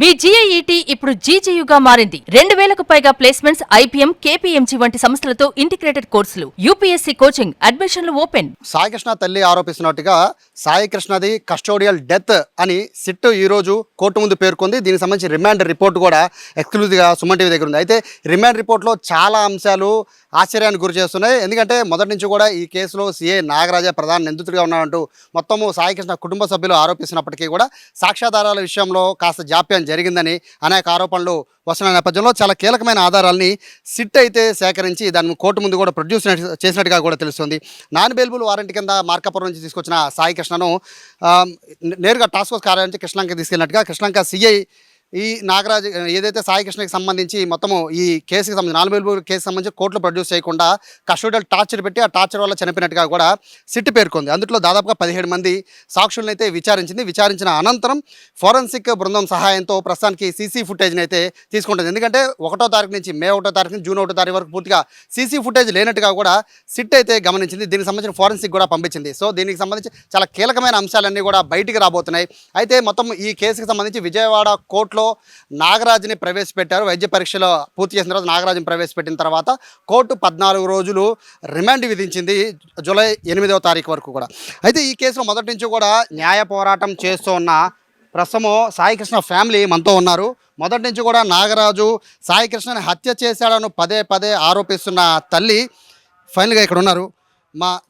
మీ జీఐఈటీ ఇప్పుడు జీజీయూగా మారింది. 2000కు పైగా ప్లేస్మెంట్స్, ఐపీఎం, కేపీఎంజీ వంటి సంస్థలతో ఇంటిగ్రేటెడ్ కోర్సులు. యూపీఎస్సీ కోచింగ్, అడ్మిషన్లు ఓపెన్. సాయికృష్ణ తల్లి ఆరోపిస్తున్నట్టుగా సాయికృష్ణది కస్టోడియల్ డెత్ అని సిట్ ఈ రోజు కోర్టు ముందు పేర్కొంది. దీనికి సంబంధించి రిమాండ్ రిపోర్ట్ కూడా ఎక్స్క్లూజివ్గా సుమన్ టీవీ దగ్గర ఉంది. అయితే రిమాండ్ రిపోర్ట్లో చాలా అంశాలు ఆశ్చర్యానికి గురి చేస్తున్నాయి. ఎందుకంటే మొదటి నుంచి కూడా ఈ కేసులో సీఏ నాగరాజే ప్రధాన నిందితుడిగా ఉన్నాడంటూ మొత్తము సాయికృష్ణ కుటుంబ సభ్యులు ఆరోపిస్తున్నప్పటికీ కూడా సాక్ష్యాధారాల విషయంలో కాస్త జాప్యం జరిగిందని అనేక ఆరోపణలు వస్తున్న నేపథ్యంలో చాలా కీలకమైన ఆధారాలని సిట్ అయితే సేకరించి దాన్ని కోర్టు ముందు కూడా ప్రొడ్యూస్ చేసినట్టుగా కూడా తెలుస్తుంది. నాన్ బెయిలబుల్ వారెంట్ కింద మార్కాపురం నుంచి తీసుకొచ్చిన సాయికృష్ణను నేరుగా టాస్క్ ఫోర్స్ కార్యాలయం కృష్ణలంక తీసుకెళ్ళినట్టుగా కృష్ణలంక సిఐ ఈ నాగరాజ్ ఏదైతే సాయికృష్ణకి సంబంధించి మొత్తము ఈ కేసుకి సంబంధించి నాన్ బెయిలబుల్ కేసుకి సంబంధించి కోర్టులో ప్రొడ్యూస్ చేయకుండా కస్టోడియల్ టార్చర్ పెట్టి ఆ టార్చర్ వల్ల చనిపోయినట్టుగా కూడా సిట్ పేర్కొంది. అందులో దాదాపుగా 17 మంది సాక్షులను అయితే విచారించిన అనంతరం ఫోరెన్సిక్ బృందం సహాయంతో ప్రస్తుతానికి సీసీ ఫుటేజ్ని అయితే తీసుకుంటుంది. ఎందుకంటే 1వ తారీఖు నుంచి మే 1వ తారీఖు నుంచి జూన్ 1వ తారీఖు వరకు పూర్తిగా సీసీ ఫుటేజ్ లేనట్టుగా కూడా సిట్ అయితే గమనించింది. దీనికి సంబంధించిన ఫోరెన్సిక్ కూడా పంపించింది. సో దీనికి సంబంధించి చాలా కీలకమైన అంశాలన్నీ కూడా బయటికి రాబోతున్నాయి. అయితే మొత్తం ఈ కేసుకి సంబంధించి విజయవాడ కోర్టులో నాగరాజుని ప్రవేశపెట్టారు. వైద్య పరీక్షలో పూర్తి చేసిన తర్వాత నాగరాజుని ప్రవేశపెట్టిన తర్వాత కోర్టు 14 రోజులు రిమాండ్ విధించింది, జూలై 8వ తారీఖు వరకు కూడా. అయితే ఈ కేసులో మొదటి నుంచి కూడా న్యాయ పోరాటం చేస్తూ ఉన్న ప్రస్తుతం సాయికృష్ణ ఫ్యామిలీ మనతో ఉన్నారు. మొదటి నుంచి కూడా నాగరాజు సాయికృష్ణని హత్య చేశాడని పదే ఆరోపిస్తున్న తల్లి ఫైనల్గా ఇక్కడ ఉన్నారు.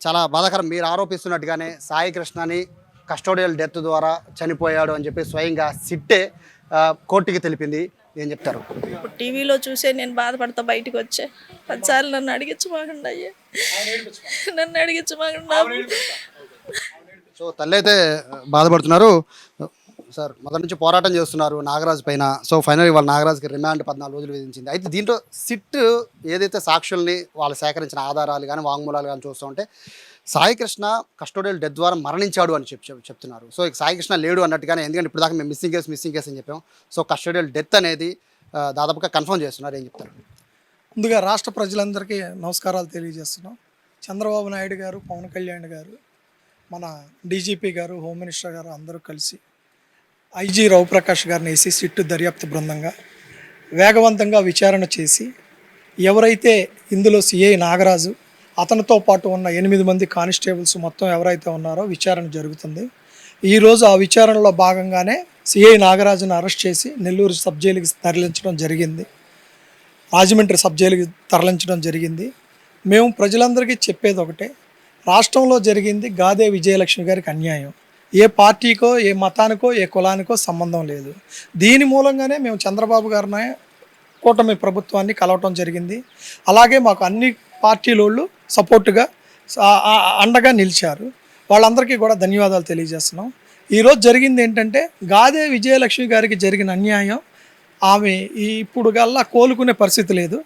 చాలా బాధాకరం, మీరు ఆరోపిస్తున్నట్టుగానే సాయికృష్ణని కస్టోడియల్ డెత్ ద్వారా చనిపోయాడు అని చెప్పి స్వయంగా సిట్టే కోర్టుకి తెలిపింది. ఏం చెప్తారు? ఇప్పుడు టీవీలో చూసే నేను బాధపడతా బయటకు వచ్చే 10 సార్లు నన్ను అడిగించమాకండి అయ్యే, నన్ను అడిగించమాకండి. సో తల్లి అయితే బాధపడుతున్నారు. సార్ మొదటి నుంచి పోరాటం చేస్తున్నారు నాగరాజు పైన. సో ఫైనల్ వాళ్ళ నాగరాజుకి రిమాండ్ 14 రోజులు విధించింది. అయితే దీంట్లో సిట్ ఏదైతే సాక్షుల్ని వాళ్ళు సేకరించిన ఆధారాలు కానీ వాంగ్మూలాలు కానీ చూస్తూ ఉంటే సాయికృష్ణ కస్టోడియల్ డెత్ ద్వారా మరణించాడు అని చెప్తున్నారు. సో సాయికృష్ణ లేడు అన్నట్టుగానే, ఎందుకంటే ఇప్పుడు దాకా మేము మిస్సింగ్ కేసు అని చెప్పాం. సో కస్టోడియల్ డెత్ అనేది దాదాపుగా కన్ఫర్మ్ చేస్తున్నారు. ఏం చెప్తారు? ముందుగా రాష్ట్ర ప్రజలందరికీ నమస్కారాలు తెలియజేస్తున్నాం. చంద్రబాబు నాయుడు గారు, పవన్ కళ్యాణ్ గారు, మన డీజీపీ గారు, హోమ్ మినిస్టర్ గారు అందరూ కలిసి ఐజీ రవిప్రకాష్ గారిని వేసి సిట్టు దర్యాప్తు బృందంగా వేగవంతంగా విచారణ చేసి ఎవరైతే ఇందులో సిఐ నాగరాజు అతనితో పాటు ఉన్న 8 మంది కానిస్టేబుల్స్ మొత్తం ఎవరైతే ఉన్నారో విచారణ జరుగుతుంది. ఈరోజు ఆ విచారణలో భాగంగానే సిఐ నాగరాజును అరెస్ట్ చేసి నెల్లూరు సబ్ జైలుకి తరలించడం జరిగింది, రాజమండ్రి సబ్ జైలుకి తరలించడం జరిగింది. మేము ప్రజలందరికీ చెప్పేది ఒకటే, రాష్ట్రంలో జరిగింది గాదే విజయలక్ష్మి గారికి అన్యాయం. ఏ పార్టీకో, ఏ మతానికో, ఏ కులానికో సంబంధం లేదు. దీని మూలంగానే మేము చంద్రబాబు గారిని, కూటమి ప్రభుత్వాన్ని కలవటం జరిగింది. అలాగే మాకు అన్ని పార్టీలోళ్ళు సపోర్టుగా అండగా నిలిచారు. వాళ్ళందరికీ కూడా ధన్యవాదాలు తెలియజేస్తున్నాం. ఈరోజు జరిగింది ఏంటంటే, గాదే విజయలక్ష్మి గారికి జరిగిన అన్యాయం, ఆమె ఇప్పుడు గల్లా కోలుకునే పరిస్థితి లేదు.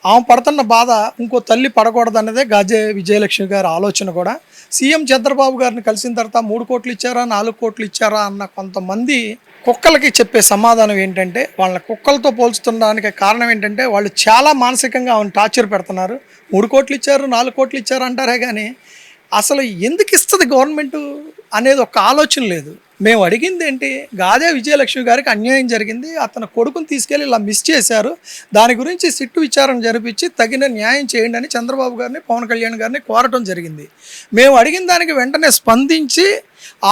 ఆమె పడుతున్న బాధ ఇంకో తల్లి పడకూడదన్నదే గాదే విజయలక్ష్మి గారి ఆలోచన కూడా. సీఎం చంద్రబాబు గారిని కలిసిన తర్వాత 3 కోట్లు ఇచ్చారా, 4 కోట్లు ఇచ్చారా అన్న కొంతమంది కుక్కలకి చెప్పే సమాధానం ఏంటంటే, వాళ్ళని కుక్కలతో పోల్చుతుండడానికి కారణం ఏంటంటే, వాళ్ళు చాలా మానసికంగా ఆమెను టార్చర్ పెడుతున్నారు. 3 కోట్లు ఇచ్చారు, 4 కోట్లు ఇచ్చారు అంటారే కానీ అసలు ఎందుకు ఇస్తుంది గవర్నమెంట్ అనేది ఒక ఆలోచన లేదు. మేము అడిగింది ఏంటి, గాదే విజయలక్ష్మి గారికి అన్యాయం జరిగింది, అతను కొడుకుని తీసుకెళ్ళి ఇలా మిస్ చేశారు, దాని గురించి సిట్టు విచారణ జరిపించి తగిన న్యాయం చేయండి అని చంద్రబాబు గారిని, పవన్ కళ్యాణ్ గారిని కోరటం జరిగింది. మేము అడిగిన దానికి వెంటనే స్పందించి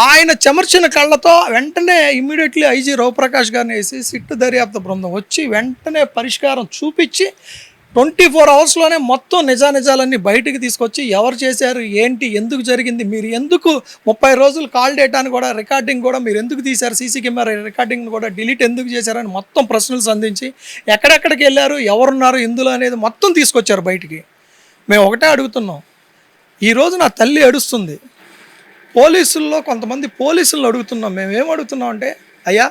ఆయన చెమర్చిన కళ్ళతో వెంటనే ఇమ్మీడియట్లీ ఐజీ రవిప్రకాష్ గారిని వేసి సిట్టు దర్యాప్తు బృందం వచ్చి వెంటనే పరిష్కారం చూపించి 24 అవర్స్లోనే మొత్తం నిజాలన్నీ బయటికి తీసుకొచ్చి ఎవరు చేశారు, ఏంటి, ఎందుకు జరిగింది, మీరు ఎందుకు 30 రోజులు కాల్ డేటాను కూడా రికార్డింగ్ కూడా మీరు ఎందుకు తీశారు, సీసీ కెమెరా రికార్డింగ్ కూడా డిలీట్ ఎందుకు చేశారని మొత్తం ప్రశ్నలు సంధించి ఎక్కడెక్కడికి వెళ్ళారు, ఎవరున్నారు ఇందులో అనేది మొత్తం తీసుకొచ్చారు బయటికి. మేము ఒకటే అడుగుతున్నాం, ఈరోజు నా తల్లి ఏడుస్తుంది. పోలీసుల్లో కొంతమంది పోలీసులను అడుగుతున్నాం, మేమేం అడుగుతున్నాం అంటే, అయ్యా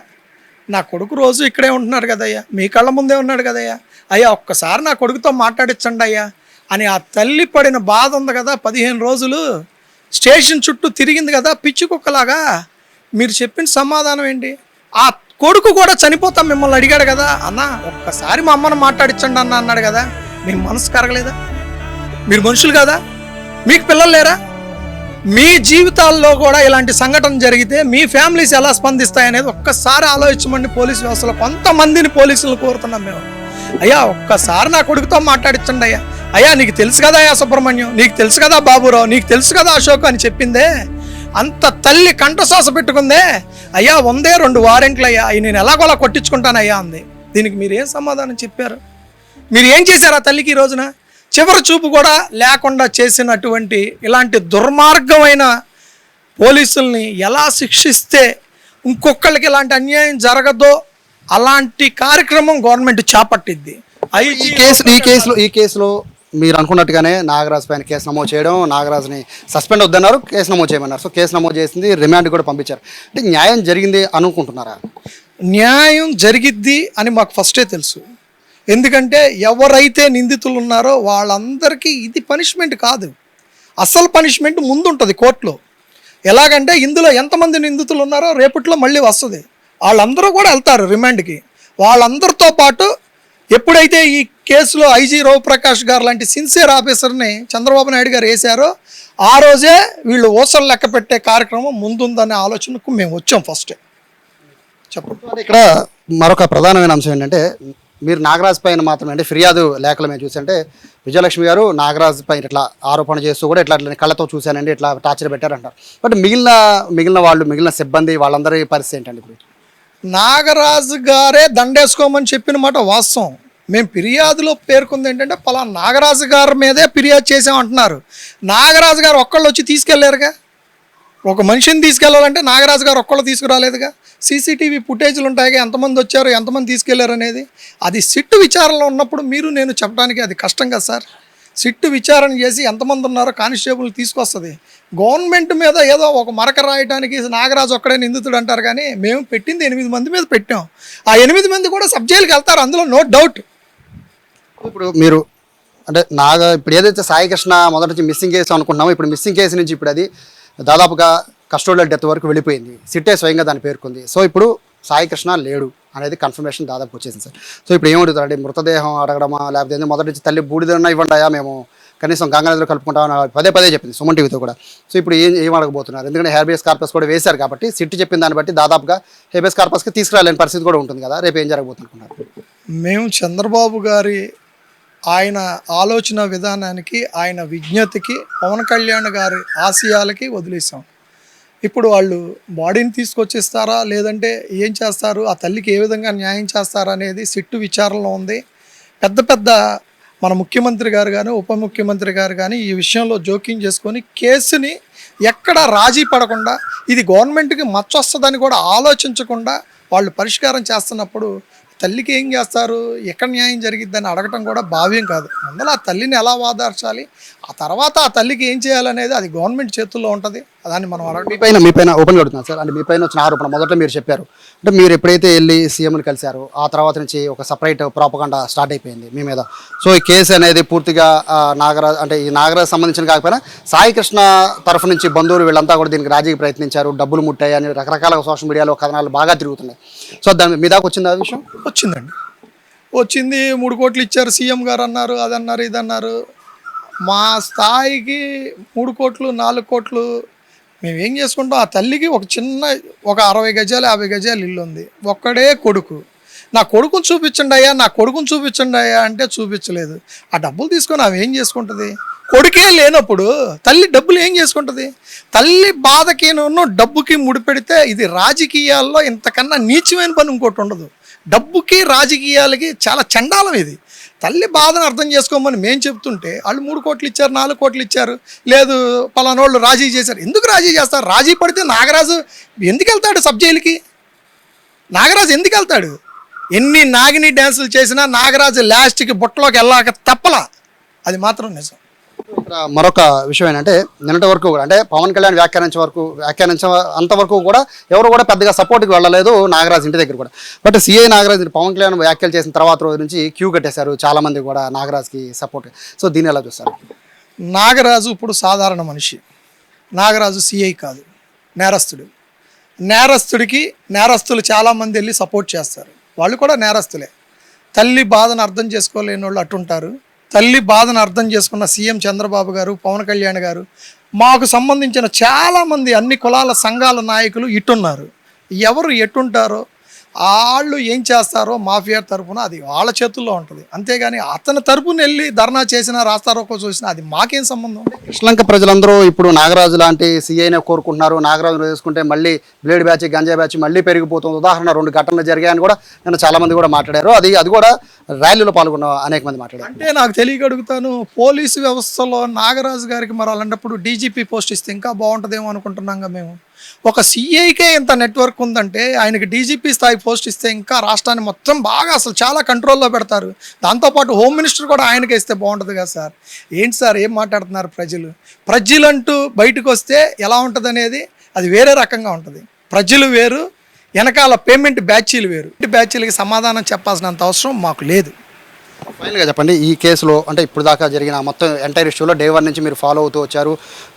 నా కొడుకు రోజు ఇక్కడే ఉంటున్నాడు కదయ్యా, మీ కళ్ళ ముందే ఉన్నాడు కదయ్యా, అయ్యా ఒక్కసారి నా కొడుకుతో మాట్లాడించండి అయ్యా అని ఆ తల్లి పడిన బాధ ఉంది కదా. 15 రోజులు స్టేషన్ చుట్టూ తిరిగింది కదా పిచ్చి కుక్కలాగా. మీరు చెప్పిన సమాధానం ఏంటి? ఆ కొడుకు కూడా చనిపోతాం మిమ్మల్ని అడిగాడు కదా, అన్న ఒక్కసారి మా అమ్మను మాట్లాడించండి అన్న అన్నాడు కదా. మీ మనసు కరగలేదా? మీరు మనుషులు కదా? మీకు పిల్లలు లేరా? మీ జీవితాల్లో కూడా ఇలాంటి సంఘటన జరిగితే మీ ఫ్యామిలీస్ ఎలా స్పందిస్తాయనేది ఒక్కసారి ఆలోచించమని పోలీసు వ్యవస్థలో కొంతమందిని పోలీసులు కోరుతున్నాం మేము. అయ్యా ఒక్కసారి నా కొడుకుతో మాట్లాడించండి అయ్యా. అయ్యా నీకు తెలుసు కదా అయ్యా సుబ్రహ్మణ్యం, నీకు తెలుసు కదా బాబురావు, నీకు తెలుసు కదా అశోక్ అని చెప్పిందే, అంత తల్లి కంఠశ్వాస పెట్టుకుందే. అయ్యా 102 వారెంట్లు అయ్యా, అవి నేను ఎలాగోలా కొట్టించుకుంటానయ్యా అంది. దీనికి మీరు ఏం సమాధానం చెప్పారు? మీరు ఏం చేశారు ఆ తల్లికి ఈ రోజున? చివరి చూపు కూడా లేకుండా చేసినటువంటి ఇలాంటి దుర్మార్గమైన పోలీసుల్ని ఎలా శిక్షిస్తే ఇంకొకళ్ళకి ఇలాంటి అన్యాయం జరగదో అలాంటి కార్యక్రమం గవర్నమెంట్ చేపట్టిద్ది. ఈ కేసులో మీరు అనుకున్నట్టుగానే నాగరాజ్ పైన కేసు నమోదు చేయడం, నాగరాజ్ని సస్పెండ్ వద్దన్నారు, కేసు నమోదు చేయమన్నారు. సో కేసు నమోదు చేసింది, రిమాండ్ కూడా పంపించారు. అంటే న్యాయం జరిగింది అనుకుంటున్నారా? న్యాయం జరిగిద్ది అని మాకు ఫస్టే తెలుసు. ఎందుకంటే ఎవరైతే నిందితులు ఉన్నారో వాళ్ళందరికీ ఇది పనిష్మెంట్ కాదు, అసలు పనిష్మెంట్ ముందు ఉంటుంది కోర్టులో. ఎలాగంటే ఇందులో ఎంతమంది నిందితులు ఉన్నారో రేపట్లో మళ్ళీ వస్తుంది, వాళ్ళందరూ కూడా వెళ్తారు రిమాండ్కి. వాళ్ళందరితో పాటు ఎప్పుడైతే ఈ కేసులో ఐజీ రవిప్రకాష్ గారు లాంటి సిన్సియర్ ఆఫీసర్ని చంద్రబాబు నాయుడు గారు వేశారో ఆ రోజే వీళ్ళు ఓసలు లెక్క పెట్టే కార్యక్రమం ముందుందనే ఆలోచనకు మేము వచ్చాం ఫస్టే. చెప్పండి. ఇక్కడ మరొక ప్రధానమైన అంశం ఏంటంటే, మీరు నాగరాజ్ పైన మాత్రమే అంటే ఫిర్యాదు లేఖలు మేము చూసంటే విజయలక్ష్మి గారు నాగరాజ్ పైన ఇట్లా ఆరోపణ చేస్తూ కూడా ఇట్లా కళ్ళతో చూశానండి, ఇట్లా టార్చర్ పెట్టారంటారు. బట్ మిగిలిన సిబ్బంది వాళ్ళందరి పరిస్థితి ఏంటండి? ఇప్పుడు నాగరాజు గారే దండేసుకోమని చెప్పిన మాట వాస్తవం. మేము ఫిర్యాదులో పేర్కొంది ఏంటంటే పలానా నాగరాజు గారి మీదే ఫిర్యాదు చేసామంటున్నారు. నాగరాజు గారు ఒక్కళ్ళు వచ్చి తీసుకెళ్లారుగా. ఒక మనిషిని తీసుకెళ్లాలంటే నాగరాజు గారు ఒక్కళ్ళు తీసుకురాలేదుగా. సీసీటీవీ ఫుటేజ్లు ఉంటాయిగా, ఎంతమంది వచ్చారు, ఎంతమంది తీసుకెళ్లారు అనేది. అది సిట్టు విచారణలో ఉన్నప్పుడు మీరు నేను చెప్పడానికి అది కష్టం కదా సార్. సిట్టు విచారణ చేసి ఎంతమంది ఉన్నారో కానిస్టేబుల్ తీసుకొస్తుంది. గవర్నమెంట్ మీద ఏదో ఒక మరక రాయడానికి నాగరాజు ఒక్కడే నిందితుడు అంటారు, కానీ మేము పెట్టింది 8 మంది మీద పెట్టాం. ఆ 8 మంది కూడా సబ్ జైలుకి వెళ్తారు, అందులో నో డౌట్. ఇప్పుడు మీరు అంటే ఇప్పుడు ఏదైతే సాయికృష్ణ మొదటి నుంచి మిస్సింగ్ కేసు అనుకుంటున్నామో, ఇప్పుడు మిస్సింగ్ కేసు నుంచి ఇప్పుడు అది దాదాపుగా కస్టోడియల్ డెత్ వరకు వెళ్ళిపోయింది. సిట్టే స్వయంగా దాన్ని పేర్కొంది. సో ఇప్పుడు సాయికృష్ణ లేడు అనేది కన్ఫర్మేషన్ దాదాపు వచ్చేసింది సార్. సో ఇప్పుడు ఏమడుగుతారంటే మృతదేహం అడగడమా, లేకపోతే మొదటి నుంచి తల్లి బూడిదన్నా ఇవ్వండియా, మేము కనీసం గంగానదిలో కలుపుకుంటామని పదే చెప్పింది సుమన్ టీవీతో కూడా. సో ఇప్పుడు ఏం అడగబోతున్నారు? ఎందుకంటే హేబియస్ కార్పస్ కూడా వేశారు కాబట్టి సిట్ చెప్పిన దాన్ని బట్టి దాదాపుగా హేబియస్ కార్పస్కి తీసుకురాలేని పరిస్థితి కూడా ఉంటుంది కదా. రేపు ఏం జరగబోతున్నారు? మేము చంద్రబాబు గారి ఆయన ఆలోచన విధానానికి, ఆయన విజ్ఞతకి, పవన్ కళ్యాణ్ గారి ఆశయాలకి వదిలేసాం. ఇప్పుడు వాళ్ళు బాడీని తీసుకొచ్చేస్తారా లేదంటే ఏం చేస్తారు, ఆ తల్లికి ఏ విధంగా న్యాయం చేస్తారా అనేది సిట్టు విచారణలో ఉంది. పెద్ద మన ముఖ్యమంత్రి గారు కానీ ఉప ముఖ్యమంత్రి గారు కానీ ఈ విషయంలో జోక్యం చేసుకొని కేసుని ఎక్కడ రాజీ పడకుండా, ఇది గవర్నమెంట్కి మచ్చొస్తుందని కూడా ఆలోచించకుండా వాళ్ళు పరిష్కారం చేస్తున్నప్పుడు తల్లికి ఏం చేస్తారు, ఎక్కడ న్యాయం జరిగిద్దని అడగటం కూడా భావ్యం కాదు. అందులో ఆ తల్లిని ఎలా వాదార్చాలి, ఆ తర్వాత ఆ తల్లికి ఏం చేయాలనేది అది గవర్నమెంట్ చేతుల్లో ఉంటుంది. దాన్ని మనం అడగ మీ పైన ఓపెన్గా అడుగుతున్నాను సార్. అంటే మీ పైన వచ్చిన ఆరోపణ మొదట్లో మీరు చెప్పారు, అంటే మీరు ఎప్పుడైతే వెళ్ళి సీఎంని కలిశారో ఆ తర్వాత నుంచి ఒక సపరేట్ ప్రాపగండా స్టార్ట్ అయిపోయింది మీ మీద. సో ఈ కేసు అనేది పూర్తిగా నాగరాజ్ అంటే ఈ నాగరాజ్ సంబంధించిన కాకపోయినా సాయికృష్ణ తరఫు నుంచి బంధువులు వీళ్ళంతా కూడా దీనికి రాజీకి ప్రయత్నించారు, డబ్బులు ముట్టాయి అని రకరకాల సోషల్ మీడియాలో కథనాలు బాగా తిరుగుతున్నాయి. సో దాని మీ దాకా వచ్చింది ఆ విషయం? వచ్చింది 3 కోట్లు ఇచ్చారు సీఎం గారు అన్నారు, అదన్నారు, ఇదన్నారు. మా స్థాయికి 3 కోట్లు 4 కోట్లు మేము ఏం చేసుకుంటాం? ఆ తల్లికి ఒక 60 గజాలు 50 గజాలు ఇల్లు ఉంది, ఒక్కడే కొడుకు. నా కొడుకుని చూపించండి అయ్యా అంటే చూపించలేదు. ఆ డబ్బులు తీసుకొని ఆమె ఏం చేసుకుంటుంది? కొడుకే లేనప్పుడు తల్లి డబ్బులు ఏం చేసుకుంటుంది? తల్లి బాధకి డబ్బుకి ముడిపెడితే ఇది రాజకీయాల్లో ఇంతకన్నా నీచమైన పని ఇంకోటి ఉండదు. డబ్బుకి రాజకీయాలకి చాలా చండాలం ఇది. తల్లి బాధను అర్థం చేసుకోమని మేము చెప్తుంటే వాళ్ళు 3 కోట్లు ఇచ్చారు, 4 కోట్లు ఇచ్చారు, లేదు పలానోళ్ళు రాజీ చేశారు. ఎందుకు రాజీ చేస్తారు? రాజీ పడితే నాగరాజు ఎందుకు వెళ్తాడు సబ్ జైలుకి? నాగరాజు ఎందుకు వెళ్తాడు? ఎన్ని నాగిని డ్యాన్సులు చేసినా నాగరాజు లాస్ట్కి బుట్టలోకి వెళ్ళాక తప్పలా, అది మాత్రం నిజం. ఇక్కడ మరొక విషయం ఏంటంటే నిన్నటి వరకు కూడా అంటే పవన్ కళ్యాణ్ అంతవరకు కూడా ఎవరు కూడా పెద్దగా సపోర్ట్కి వెళ్ళలేదు నాగరాజ్ ఇంటి దగ్గర కూడా. బట్ సిఐ నాగరాజ్ పవన్ కళ్యాణ్ వ్యాఖ్యలు చేసిన తర్వాత రోజు నుంచి క్యూ కట్టేశారు చాలామంది కూడా నాగరాజ్కి సపోర్ట్. సో దీన్ని ఎలా చూస్తారు? నాగరాజు ఇప్పుడు సాధారణ మనిషి. నాగరాజు సిఐ కాదు, నేరస్తుడు. నేరస్తులు చాలామంది వెళ్ళి సపోర్ట్ చేస్తారు, వాళ్ళు కూడా నేరస్తులే. తల్లి బాధను అర్థం చేసుకోలేని వాళ్ళు అటుంటారు, తల్లి బాధను అర్థం చేసుకున్న సీఎం చంద్రబాబు గారు, పవన్ కళ్యాణ్ గారు, మాకు సంబంధించిన చాలామంది అన్ని కులాల సంఘాల నాయకులు ఇట్టున్నారు. ఎవరు ఎట్టుంటారో వాళ్ళు ఏం చేస్తారో మాఫియా తరపున అది వాళ్ళ చేతుల్లో ఉంటుంది. అంతేగాని అతని తరపున వెళ్ళి ధర్నా చేసినా రాస్తారోకో చూసినా అది మాకేం సంబంధం? శ్రీలంక ప్రజలందరూ ఇప్పుడు నాగరాజు లాంటి సీఐనే కోరుకుంటున్నారు. నాగరాజు వేసుకుంటే మళ్ళీ బ్లేడ్ బ్యాచ్, గంజా బ్యాచ్ మళ్ళీ పెరిగిపోతుంది. ఉదాహరణ 2 ఘటనలు జరిగాయని కూడా నేను చాలామంది కూడా మాట్లాడారు. అది కూడా ర్యాలీలో పాల్గొన్న అనేక మంది మాట్లాడారు. అంటే నాకు తెలియగడుగుతాను, పోలీసు వ్యవస్థలో నాగరాజు గారికి మరి అలాంటప్పుడు డీజీపీ పోస్ట్ ఇస్తే ఇంకా బాగుంటుందేమో అనుకుంటున్నాగా మేము. ఒక సీఐకే ఇంత నెట్వర్క్ ఉందంటే ఆయనకి డీజీపీ స్థాయి పోస్ట్ ఇస్తే ఇంకా రాష్ట్రాన్ని మొత్తం బాగా అసలు చాలా కంట్రోల్లో పెడతారు. దాంతోపాటు హోమ్ మినిస్టర్ కూడా ఆయనకే ఇస్తే బాగుంటుంది కదా సార్. ఏంటి సార్ ఏం మాట్లాడుతున్నారు? ప్రజలంటూ బయటకు వస్తే ఎలా ఉంటుంది అనేది అది వేరే రకంగా ఉంటుంది. ప్రజలు వేరు, వెనకాల పేమెంట్ బ్యాచీలు వేరు. బ్యాచీలకి సమాధానం చెప్పాల్సినంత అవసరం మాకు లేదు. ఫైనల్గా చెప్పండి, ఈ కేసులో అంటే ఇప్పుడు దాకా జరిగిన మొత్తం ఎంటైర్ ఇష్యూలో డే 1 నుంచి మీరు ఫాలో అవుతూ వచ్చారు,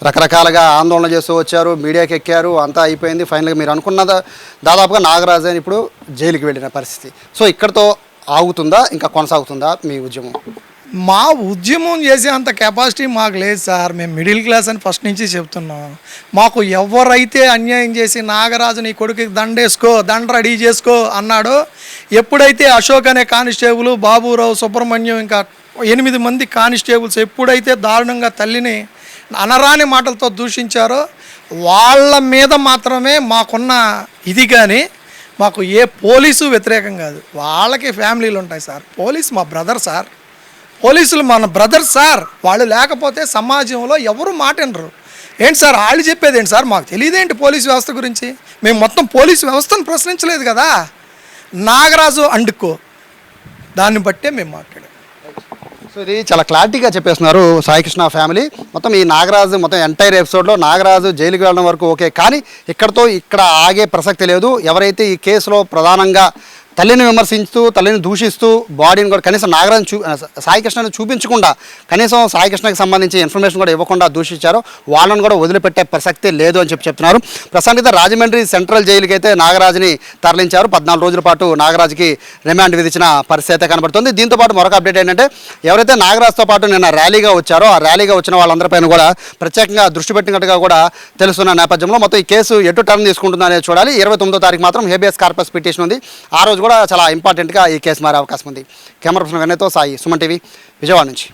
రకరకాలుగా ఆందోళన చేస్తూ వచ్చారు, మీడియాకి ఎక్కారు, అంతా అయిపోయింది. ఫైనల్గా మీరు అనుకున్నది దాదాపుగా నాగరాజు అని ఇప్పుడు జైలుకి వెళ్ళిన పరిస్థితి. సో ఇక్కడతో ఆగుతుందా, ఇంకా కొనసాగుతుందా మీ ఉద్యమం? మా ఉద్యమం చేసే అంత కెపాసిటీ మాకు లేదు సార్. మేము మిడిల్ క్లాస్ అని ఫస్ట్ నుంచి చెప్తున్నాం. మాకు ఎవరైతే అన్యాయం చేసి నాగరాజు నీ కొడుకుకి దండేసుకో, దండ రెడీ చేసుకో అన్నాడో, ఎప్పుడైతే అశోక్ అనే కానిస్టేబుల్, బాబురావు, సుబ్రహ్మణ్యం, ఇంకా 8 మంది కానిస్టేబుల్స్ ఎప్పుడైతే దారుణంగా తల్లిని అనరాని మాటలతో దూషించారో వాళ్ళ మీద మాత్రమే మాకున్న ఇది. కానీ మాకు ఏ పోలీసు వ్యతిరేకం కాదు. వాళ్ళకి ఫ్యామిలీలు ఉంటాయి సార్. పోలీసు మా బ్రదర్ సార్. పోలీసులు మన బ్రదర్ సార్. వాళ్ళు లేకపోతే సమాజంలో ఎవరు మాటినరు. ఏంటి సార్ వాళ్ళు చెప్పేది ఏంటి సార్? మాకు తెలియదేంటి పోలీసు వ్యవస్థ గురించి? మేము మొత్తం పోలీసు వ్యవస్థను ప్రశ్నించలేదు కదా. నాగరాజు అండుకో, దాన్ని బట్టే మేము మాట్లాడాం. సో ఇది చాలా క్లారిటీగా చెప్పేస్తున్నారు సాయికృష్ణ ఫ్యామిలీ. మొత్తం ఈ నాగరాజు మొత్తం ఎంటైర్ ఎపిసోడ్లో నాగరాజు జైలుకి వెళ్ళడం వరకు ఓకే, కానీ ఇక్కడ ఆగే ప్రసక్తి లేదు. ఎవరైతే ఈ కేసులో ప్రధానంగా తల్లిని విమర్శిస్తూ, తల్లిని దూషిస్తూ, బాడీని కూడా కనీసం నాగరాజు సాయికృష్ణని చూపించకుండా, కనీసం సాయికృష్ణకి సంబంధించి ఇన్ఫర్మేషన్ కూడా ఇవ్వకుండా దూషించారో వాళ్ళని కూడా వదిలిపెట్టే ప్రసక్తే లేదు అని చెప్తున్నారు. ప్రస్తుతానికి రాజమండ్రి సెంట్రల్ జైలుకి అయితే నాగరాజుని తరలించారు. 14 రోజుల పాటు నాగరాజుకి రిమాండ్ విధించిన పరిస్థితి అయితే కనబడుతుంది. దీంతోపాటు మరొక అప్డేట్ ఏంటంటే, ఎవరైతే నాగరాజుతో పాటు నిన్న ర్యాలీగా వచ్చారో ఆ ర్యాలీగా వచ్చిన వాళ్ళందరిపైన కూడా ప్రత్యేకంగా దృష్టి పెట్టినట్టుగా కూడా తెలుస్తున్న నేపథ్యంలో మొత్తం ఈ కేసు ఎటు టర్న్ తీసుకుంటుందో అనేది చూడాలి. 29వ తారీఖు మాత్రం హేబియస్ కార్పస్ పిటిషన్ ఉంది. ఆ రోజు కూడా చాలా ఇంపార్టెంట్గా ఈ కేసు మారే అవకాశం ఉంది. కెమెరా పర్సన్ వెన్నతో సాయి, సుమన్ టీవీ, విజయవాడ నుంచి.